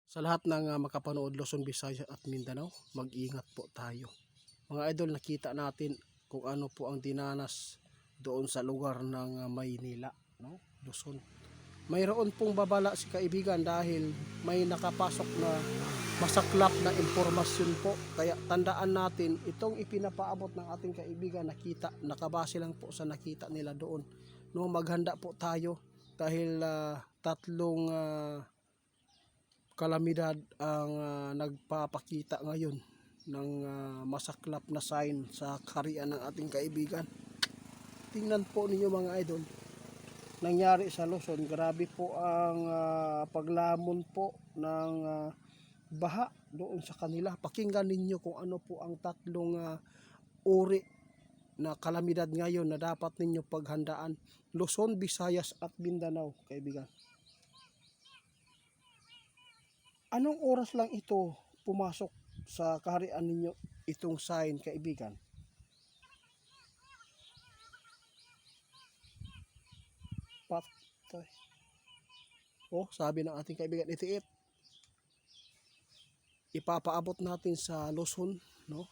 Sa lahat ng makapanood Luzon, Visayas at Mindanao, mag-ingat po tayo. Mga idol, nakita natin kung ano po ang dinanas doon sa lugar ng Maynila, no? Luzon. Mayroon pong babala si kaibigan dahil may nakapasok na masaklap na impormasyon po. Kaya tandaan natin, itong ipinapaabot ng ating kaibigan, nakabase lang po sa nakita nila doon. No, maghanda po tayo dahil tatlong kalamidad ang nagpapakita ngayon ng masaklap na sign sa kaharian ng ating kaibigan. Tingnan po ninyo mga idol, nangyari sa Luzon. Grabe po ang paglamon po ng baha doon sa kanila. Pakinggan ninyo kung ano po ang tatlong uri na kalamidad ngayon na dapat ninyo paghandaan. Luzon, Visayas at Mindanao, kaibigan. Anong oras lang ito pumasok sa kaharian ninyo itong sign, kaibigan? Patay. Oh, sabi ng ating kaibigan, itiit. Ipapaabot natin sa Luzon, no?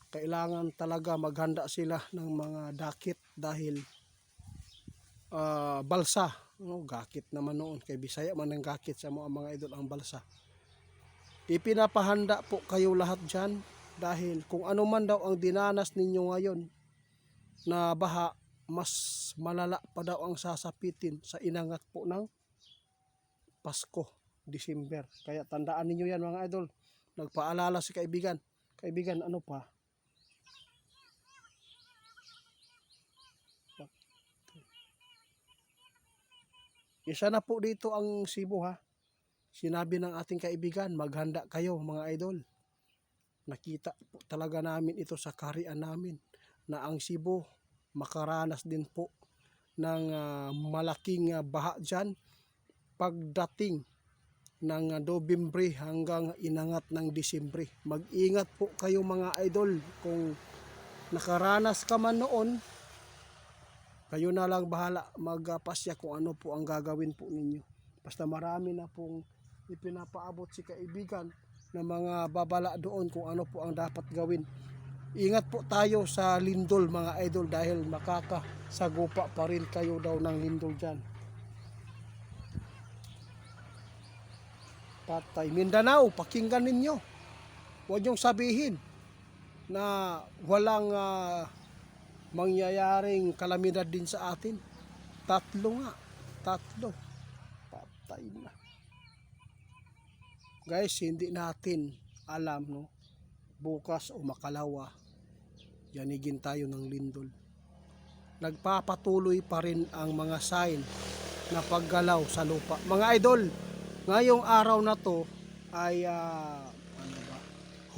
Kailangan talaga maghanda sila ng mga dakit dahil balsa, no? Gakit naman noon, kay Bisaya man ang gakit sa mga idol ang balsa. Ipinapahanda po kayo lahat dyan dahil kung ano man daw ang dinanas ninyo ngayon na baha, mas malala pa daw ang sasapitin sa inangat po ng Pasko, December. Kaya tandaan ninyo yan mga idol. Nagpaalala si kaibigan. Kaibigan, ano pa? Isa na po dito ang Cebu, ha. Sinabi ng ating kaibigan, maghanda kayo mga idol. Nakita po talaga namin ito sa kaharian namin na ang Cebu makaranas din po ng malaking baha dyan pagdating ng Nobyembre hanggang inangat ng Disyembre. Mag-ingat po kayo mga idol. Kung nakaranas ka man noon, kayo na lang bahala magpasya kung ano po ang gagawin po ninyo. Basta marami na pong ipinapaabot si kaibigan na mga babala doon kung ano po ang dapat gawin. Ingat po tayo sa lindol mga idol dahil makakasagupa pa rin kayo daw ng lindol dyan. Patay. Mindanao, pakinggan ninyo. Huwag niyong sabihin na walang mangyayaring kalamidad din sa atin. Tatlo. Patay na. Guys, hindi natin alam, no? Bukas o makalawa, yanigin tayo ng lindol. Nagpapatuloy pa rin ang mga sign na paggalaw sa lupa. Mga idol, ngayong araw na to ay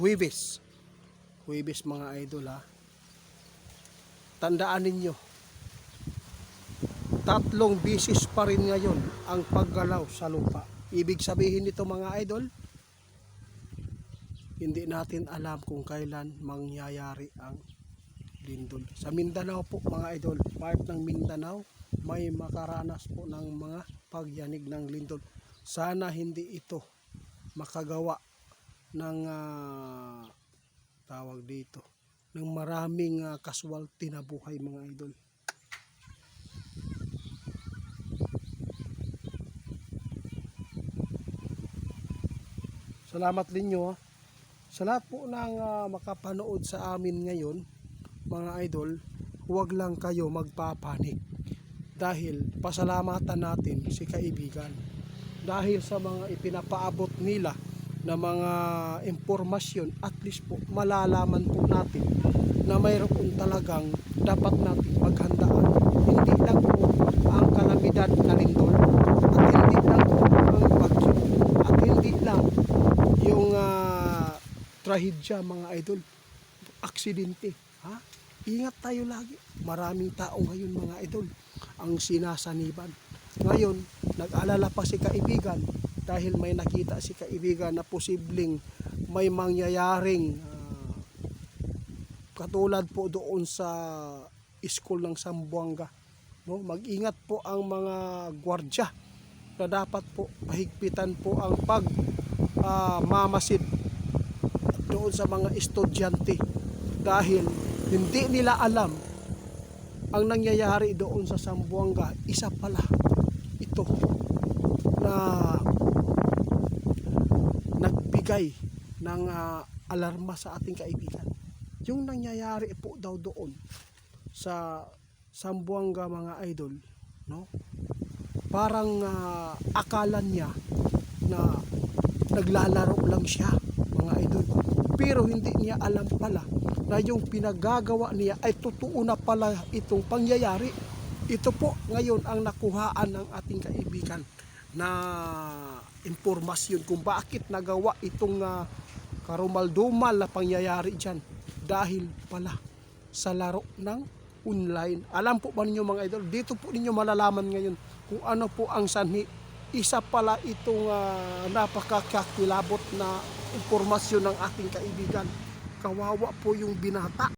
Huwebes. Huwebes mga idol, ha. Tandaan ninyo, 3 bisis pa rin ngayon ang paggalaw sa lupa. Ibig sabihin nito mga idol, hindi natin alam kung kailan mangyayari ang lindol. Sa Mindanao po mga idol, part ng Mindanao, may makaranas po ng mga pagyanig ng lindol. Sana hindi ito makagawa ng tawag dito, ng maraming casualty na buhay mga idol. Salamat ninyo, ha. Sa lahat po ng makapanood sa amin ngayon, mga idol, huwag lang kayo magpapanik. Dahil pasalamatan natin si kaibigan. Dahil sa mga ipinapaabot nila na mga impormasyon, at least po malalaman po natin na mayroon talagang dapat natin maghandaan. Hindi lang po ang kalamidad na lindol, at hindi lang po ang bagyo, at hindi lang yung trahedya mga idol, aksidente, ha? Ingat tayo lagi. Maraming tao ngayon mga idol ang sinasaniban. Ngayon, nag-alala pa si kaibigan dahil may nakita si kaibigan na posibleng may mangyayaring katulad po doon sa school ng Zamboanga, no? Mag-ingat po ang mga gwardya na dapat po pahigpitan po ang mamasid doon sa mga estudyante dahil hindi nila alam ang nangyayari doon sa Zamboanga. Isa pala ito na nagbigay ng alarma sa ating kaibigan. Yung nangyayari po daw doon sa Zamboanga, mga idol, no? Parang akala niya na naglalaro lang siya, mga idol. Pero hindi niya alam pala na yung pinagagawa niya ay totoo na pala itong pangyayari. Ito po ngayon ang nakuhaan ng ating kaibigan na impormasyon kung bakit nagawa itong karumal-dumal na pangyayari dyan. Dahil pala sa laro ng online. Alam po ba ninyo, mga idol? Dito po ninyo malalaman ngayon kung ano po ang sanhi. Isa pala itong napakakakilabot na impormasyon ng ating kaibigan. Kawawa po yung binata.